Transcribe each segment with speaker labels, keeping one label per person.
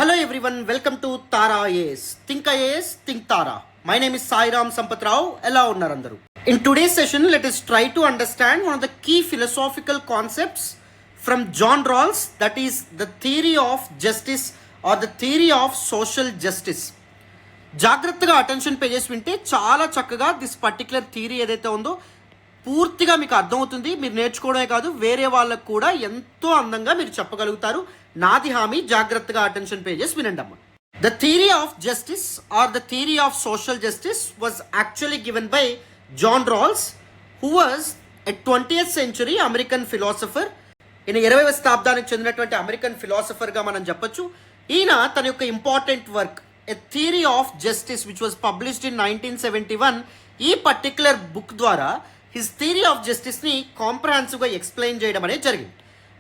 Speaker 1: Hello everyone, welcome to Tara IAS. Think IAS, think Tara. My name is Sairam Sampath Rao. Ella unnarandaru. In today's session, let us try to understand one of the key philosophical concepts from John Rawls, that is the theory of justice or the theory of social justice. జాగ్రత్తగా attention pay చేసి వింటే చాలా చక్కగా this particular theory ఏదైతే ఉందో పూర్తిగా మీకు అర్థమవుతుంది. మీరు నేర్చుకోవడమే కాదు, వేరే వాళ్ళకు కూడా ఎంతో అందంగా మీరు చెప్పగలుగుతారు. నాది హామీ, జాగ్రత్తగా అటెన్షన్ పే చేసి వినండి అమ్మ. The theory of justice or the theory of social justice was actually given by John Rawls, who was a 20th century American philosopher. ఈయన 20వ శతాబ్దానికి చెందినటువంటి అమెరికన్ ఫిలాసఫర్గా మనం చెప్పొచ్చు. ఈయన తన యొక్క important work a theory of justice which was published in 1971, ఈ పర్టిక్యులర్ బుక్ ద్వారా హిస్ థియరీ ఆఫ్ జస్టిస్ని కాంప్రహెన్సివ్గా ఎక్స్ప్లెయిన్ చేయడం అనేది జరిగింది.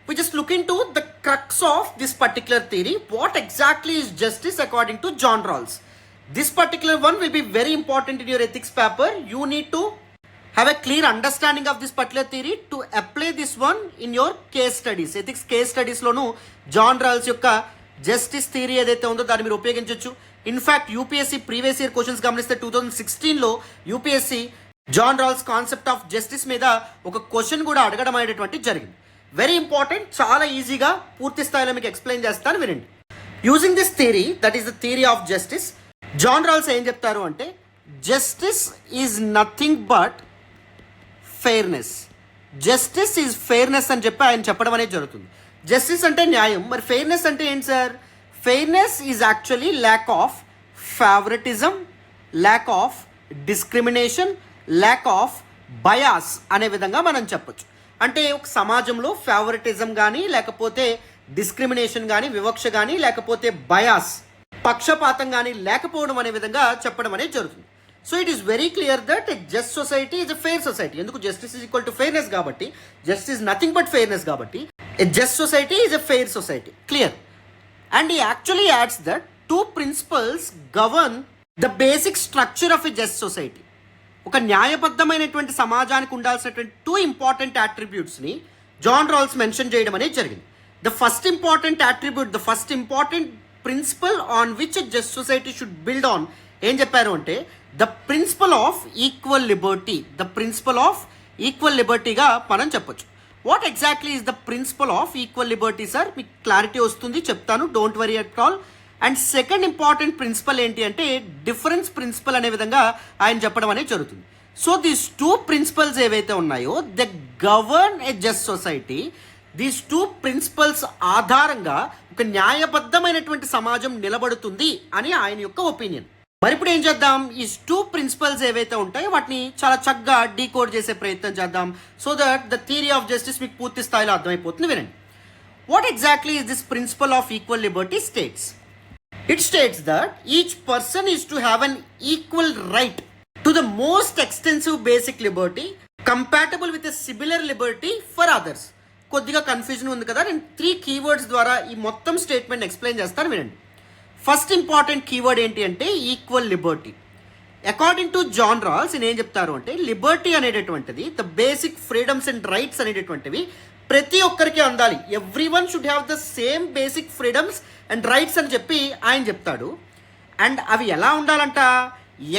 Speaker 1: We just look into the crux of this particular theory. What exactly is justice according to John Rawls? This particular one will be very important in your ethics paper. You need to have a clear understanding of this particular theory to apply this one in your case studies. Ethics case studies లోను John Rawls యొక్క justice theory ఏదైతే ఉందో దాన్ని మీరు ఉపయోగించవచ్చు. In fact UPSC previous year questions గమనిస్తే 2016లో UPSC John Rawls concept of justice మీద ఒక క్వశ్చన్ కూడా అడగడం అనేటువంటి జరిగింది. వెరీ ఇంపార్టెంట్, చాలా ఈజీగా పూర్తి స్థాయిలో మీకు ఎక్స్ప్లెయిన్ చేస్తాను, వినండి. Using this theory, that is the theory of justice, John Rawls ఏం చెప్తారు అంటే justice is nothing but fairness. Justice is fairness అని చెప్పి ఆయన చెప్పడం అనేది జరుగుతుంది. జస్టిస్ అంటే న్యాయం, మరి ఫెయిర్నెస్ అంటే ఏంటి sir? Fairness is actually lakh of favouritism, lack of discrimination, lack of bias అనే విధంగా మనం చెప్పొచ్చు. అంటే ఒక సమాజంలో ఫేవరెటిజం కానీ, లేకపోతే డిస్క్రిమినేషన్ కానీ, వివక్ష కానీ, లేకపోతే బయాస్ పక్షపాతం కానీ లేకపోవడం అనే విధంగా చెప్పడం అనేది జరుగుతుంది. So it is very clear that a just society is a fair society. ఎందుకు? Justice is equal to fairness కాబట్టి, justice is nothing but fairness కాబట్టి a just society is a fair society. Clear. And he actually adds that two principles govern the basic structure of a just society. ఒక న్యాయబద్ధమైనటువంటి సమాజానికి ఉండాల్సినటువంటి 2 important అట్రిబ్యూట్స్ని John Rawls mention చేయడం అనేది జరిగింది. The first important attribute, the first important principle on which a just society should build on ఏం చెప్పారు అంటే the principle of equal liberty. The principle of equal లిబర్టీగా మనం చెప్పొచ్చు. What exactly is the principle of equal liberty sir? మీకు clarity వస్తుంది, చెప్తాను, don't worry at all. And second important principle ఏంటి అంటే డిఫరెన్స్ ప్రిన్సిపల్ అనే విధంగా ఆయన చెప్పడం అనేది జరుగుతుంది. సో దీస్ 2 ప్రిన్సిపల్స్ ఏవైతే ఉన్నాయో the govern a just society. These 2 principles ఆధారంగా ఒక న్యాయబద్ధమైనటువంటి సమాజం నిలబడుతుంది అని ఆయన యొక్క ఒపీనియన్. మరి ఇప్పుడు ఏం చేద్దాం? ఈ 2 ప్రిన్సిపల్స్ ఏవైతే ఉంటాయో వాటిని చాలా చక్కగా డీకోడ్ చేసే ప్రయత్నం చేద్దాం, so that the theory of justice మీకు పూర్తి స్థాయిలో అర్థమైపోతుంది. వినండి. What exactly is this principle of equal Liberty states? It states that each person is to have an equal right to the most extensive basic liberty compatible with a similar liberty for others. కొద్దిగా confusion ఉంది కదా, నేను 3 keywords ద్వారా ఈ మొత్తం statement explain చేస్తాను, వినండి. First important keyword ఏంటి అంటే equal liberty. According to John Rawls ఏం చెప్తారు అంటే లిబర్టీ అనేటటువంటిది, the basic freedoms and rights అనేటటువంటివి ప్రతి ఒక్కరికి అందాలి. Every one should have the same basic freedoms and rights అని చెప్పి ఆయన చెప్తాడు. అండ్ అవి ఎలా ఉండాలంట?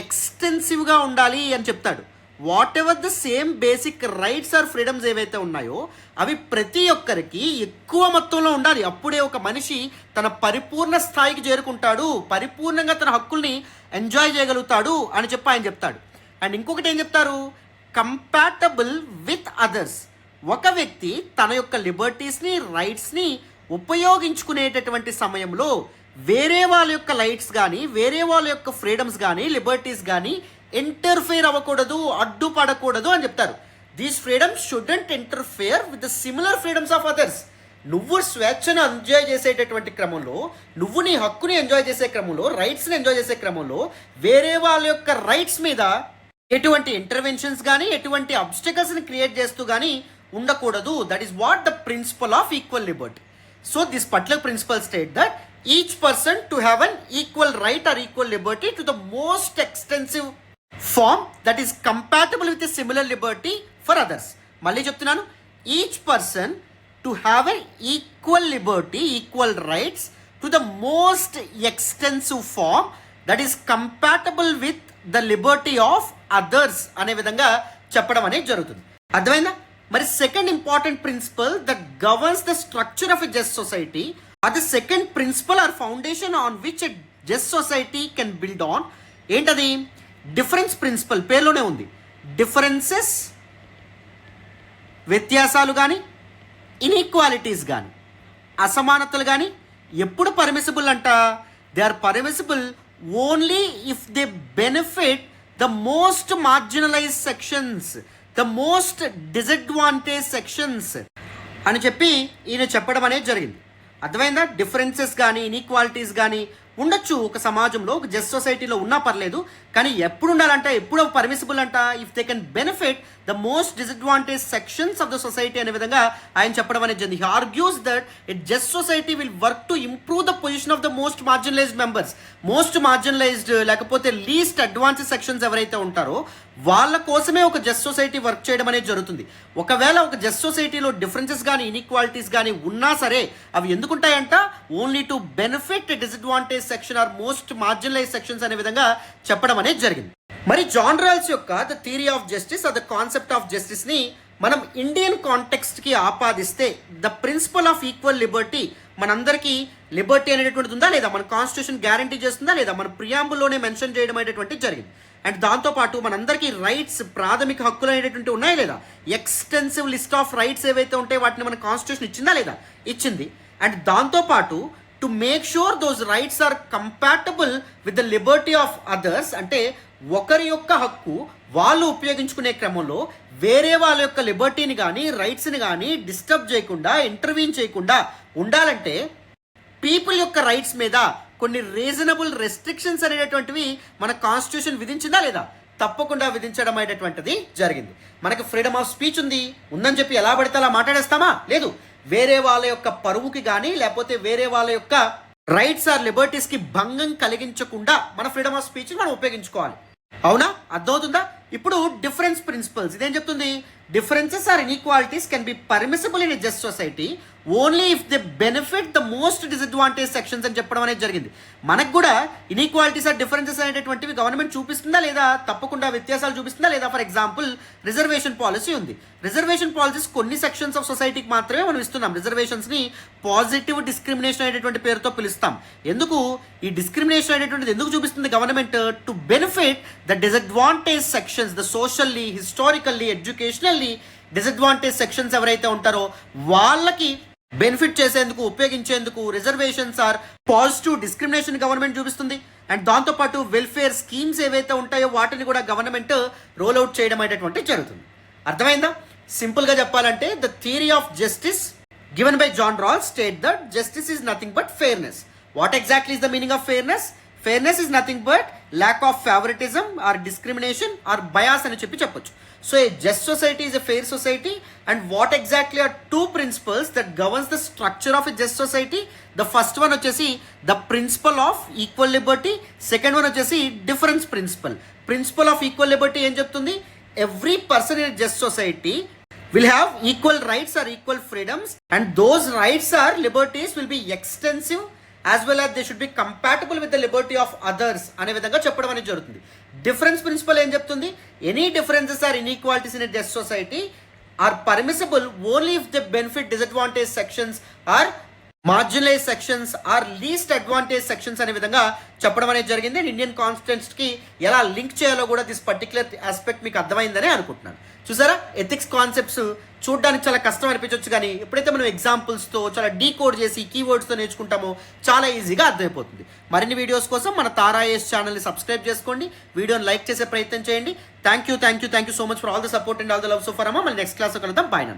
Speaker 1: ఎక్స్టెన్సివ్గా ఉండాలి అని చెప్తాడు. Whatever the same basic rights or freedoms ఏవైతే ఉన్నాయో అవి ప్రతి ఒక్కరికి ఎక్కువ మొత్తంలో ఉండాలి. అప్పుడే ఒక మనిషి తన పరిపూర్ణ స్థాయికి చేరుకుంటాడు, పరిపూర్ణంగా తన హక్కుల్ని ఎంజాయ్ చేయగలుగుతాడు అని చెప్పి ఆయన చెప్తాడు. అండ్ ఇంకొకటి ఏం చెప్తారు? Compatible with others. ఒక వ్యక్తి తన యొక్క లిబర్టీస్ని, రైట్స్ని ఉపయోగించుకునేటటువంటి సమయంలో వేరే వాళ్ళ యొక్క రైట్స్ కానీ, వేరే వాళ్ళ యొక్క ఫ్రీడమ్స్ కానీ, లిబర్టీస్ కానీ ఇంటర్ఫియర్ అవ్వకూడదు, అడ్డుపడకూడదు అని చెప్తారు. These freedoms student interfere with the similar freedoms of others. నువ్వు స్వేచ్ఛను ఎంజాయ్ చేసేటటువంటి క్రమంలో, నువ్వు నీ హక్కుని ఎంజాయ్ చేసే క్రమంలో, రైట్స్ని ఎంజాయ్ చేసే క్రమంలో వేరే వాళ్ళ యొక్క రైట్స్ మీద ఎటువంటి ఇంటర్వెన్షన్స్ కానీ, ఎటువంటి అబ్స్టికల్స్ని క్రియేట్ చేస్తూ కానీ ఉండకూడదు. That is what the principle of equal liberty. So this particular principle state that each person to have an equal right or equal liberty to the most extensive form that is compatible with a similar liberty for others. మళ్ళీ చెప్తున్నాను, each person to have a equal liberty, equal rights to the most extensive form that is compatible with the liberty of others అనే విధంగా చెప్పడం అనేది జరుగుతుంది. అర్థమైందా? మరి second important principle that governs the structure of a just society or the second principle or foundation on which a just society can build on. ఏంటది? Difference principle. పేరులోనే ఉంది. డిఫరెన్సెస్, వ్యత్యాసాలు కానీ, ఇన్ఈక్వాలిటీస్ కానీ, అసమానతలు కానీ ఎప్పుడు పర్మిసిబుల్ అంట? They are permissible only if they benefit the most marginalise sections, the most disadvantage sections అని చెప్పి ఈయన చెప్పడం అనేది జరిగింది. అర్థమైందా? డిఫరెన్సెస్ కానీ ఇన్ఈక్వాలిటీస్ కానీ ఉండొచ్చు ఒక సమాజంలో, ఒక జస్ట్ సొసైటీలో ఉన్నా పర్లేదు, కానీ ఎప్పుడు ఉండాలంట, ఎప్పుడు పర్మిసిబుల్ అంట, if they can benefit the most disadvantage sections of the society అనే విధంగా ఆయన చెప్పడం అనేది జరిగింది. He argues that a just society will work to improve the position of the most marginalised members. Most marginalised లేకపోతే least advanced sections ఎవరైతే ఉంటారో వాళ్ళ కోసమే ఒక జస్ట్ సొసైటీ వర్క్ చేయడం అనేది జరుగుతుంది. ఒకవేళ ఒక జస్ట్ సొసైటీలో డిఫరెన్సెస్ కానీ ఇన్ఈక్వాలిటీస్ కానీ ఉన్నా సరే అవి ఎందుకుంటాయంట? Only to benefit disadvantage section or most marginalise sections అనే విధంగా చెప్పడం అనేది జరిగింది. మరి జాన్ రాల్స్ యొక్క the theory of justice or the concept of justice ని మనం ఇండియన్ కాంటెక్స్ట్ కి ఆపాదిస్తే the principle of equal liberty, మనందరికీ లిబర్టీ అనేటువంటిది ఉందా లేదా? మన కాన్స్టిట్యూషన్ గ్యారంటీ చేస్తుందా లేదా? మన ప్రియాంబుల్లోనే మెన్షన్ చేయడం అనేటువంటిది జరిగింది. అండ్ దాంతోపాటు మనందరికీ రైట్స్, ప్రాథమిక హక్కులు అనేటువంటి ఉన్నాయా లేదా? ఎక్స్టెన్సివ్ లిస్ట్ ఆఫ్ రైట్స్ ఏవైతే ఉంటాయో వాటిని మన కాన్స్టిట్యూషన్ ఇచ్చిందా లేదా? ఇచ్చింది. అండ్ దాంతోపాటు to make sure those rights are compatible with the liberty of others, అంటే ఒకరి యొక్క హక్కు వాళ్ళు ఉపయోగించుకునే క్రమంలో వేరే వాళ్ళ యొక్క లిబర్టీని కానీ రైట్స్ని కానీ డిస్టర్బ్ చేయకుండా, ఇంటర్వ్యూన్ చేయకుండా ఉండాలంటే పీపుల్ యొక్క రైట్స్ మీద కొన్ని రీజనబుల్ రెస్ట్రిక్షన్స్ అనేటటువంటివి మన కాన్స్టిట్యూషన్ విధించిందా లేదా? తప్పకుండా విధించడం అనేటటువంటిది జరిగింది. మనకి ఫ్రీడమ్ ఆఫ్ స్పీచ్ ఉందని చెప్పి ఎలా పడితే అలా మాట్లాడేస్తామా? లేదు. వేరే వాళ్ళ యొక్క పరువుకి కానీ లేకపోతే వేరే వాళ్ళ యొక్క రైట్స్ ఆర్ లిబర్టీస్ కి భంగం కలిగించకుండా మన ఫ్రీడమ్ ఆఫ్ స్పీచ్ మనం ఉపయోగించుకోవాలి. అవునా? అర్థమవుతుందా? ఇప్పుడు డిఫరెన్స్ ప్రిన్సిపల్స్ ఇదేం చెప్తుంది? Differences or inequalities can be permissible in a just society only if they benefit the most disadvantage sections అని చెప్పడం అనేది జరిగింది. మనకు కూడా ఇన్ఈక్వాలిటీస్ ఆర్ డిఫరెన్సెస్ అనేటటువంటివి గవర్నమెంట్ చూపిస్తుందా లేదా? తప్పకుండా వ్యత్యాసాలు చూపిస్తుందా లేదా? ఫర్ ఎగ్జాంపుల్ రిజర్వేషన్ పాలసీ ఉంది. రిజర్వేషన్ పాలసీస్ కొన్ని సెక్షన్స్ ఆఫ్ సొసైటీకి మాత్రమే మనం ఇస్తున్నాం. రిజర్వేషన్స్ని పాజిటివ్ డిస్క్రిమినేషన్ అనేటువంటి పేరుతో పిలుస్తాం. ఎందుకు ఈ డిస్క్రిమినేషన్ అనేటువంటిది ఎందుకు చూపిస్తుంది government? To benefit the disadvantage sections, the socially, historically, educationally disadvantage sections ఎవరైతే ఉంటారో వాళ్ళకి బెనిఫిట్ చేసేందుకు, ఉపయోగించేందుకు reservations or positive discrimination government చూపిస్తుంది. అండ్ దాంతోపాటు వెల్ఫేర్ స్కీమ్స్ ఏవైతే ఉంటాయో వాటిని కూడా గవర్నమెంట్ రోల్ అవుట్ చేయడం అనేటువంటి జరుగుతుంది. అర్థమైందా? సింపుల్గా చెప్పాలంటే the theory of justice given by John Rawls state that justice is nothing but fairness. What exactly is the meaning of fairness? Fairness is nothing but lack of favouritism or discrimination or bias అని చెప్పొచ్చు. So a just society is a fair society. And what exactly are two principles that governs the structure of a just society? The first one వచ్చేసి the principle of equal liberty. Second one వచ్చేసి difference principle. Principle of equal liberty ఏం చెప్తుంది? Every person in a just society will have equal rights or equal freedoms, and those rights or liberties will be extensive as well as they should be compatible with the liberty of others అనే విధంగా చెప్పడం అనేది జరుగుతుంది. Difference principle ఏం చెప్తుంది? Any differences or inequalities in a just society are permissible only if they benefit disadvantage sections or marginalize sections or least advantage sections అనే విధంగా చెప్పడం అనేది జరిగింది. ఇండియన్ కాన్స్టిట్యూషన్కి ఎలా లింక్ చేయాలో కూడా దిస్ పర్టికులర్ ఆస్పెక్ట్ మీకు అర్థమైందని అనుకుంటున్నాను. చూసారా? ఎథిక్స్ కాన్సెప్ట్స్ చూడడానికి చాలా కష్టం అనిపించవచ్చు, కానీ ఎప్పుడైతే మనం ఎగ్జాంపుల్స్తో చాలా డీకోడ్ చేసి కీవర్డ్స్తో నేర్చుకుంటామో చాలా ఈజీగా అర్థమైపోతుంది. మరిన్ని వీడియోస్ కోసం మన తారా ఐఏఎస్ ఛానల్ని సబ్స్క్రైబ్ చేసుకోండి, వీడియోని లైక్ చేసే ప్రయత్నం చేయండి. Thank you so much for all the support and all the love so for అమ్మ. మళ్ళీ నెక్స్ట్ క్లాస్లో కలుద్దాం. బాయ్.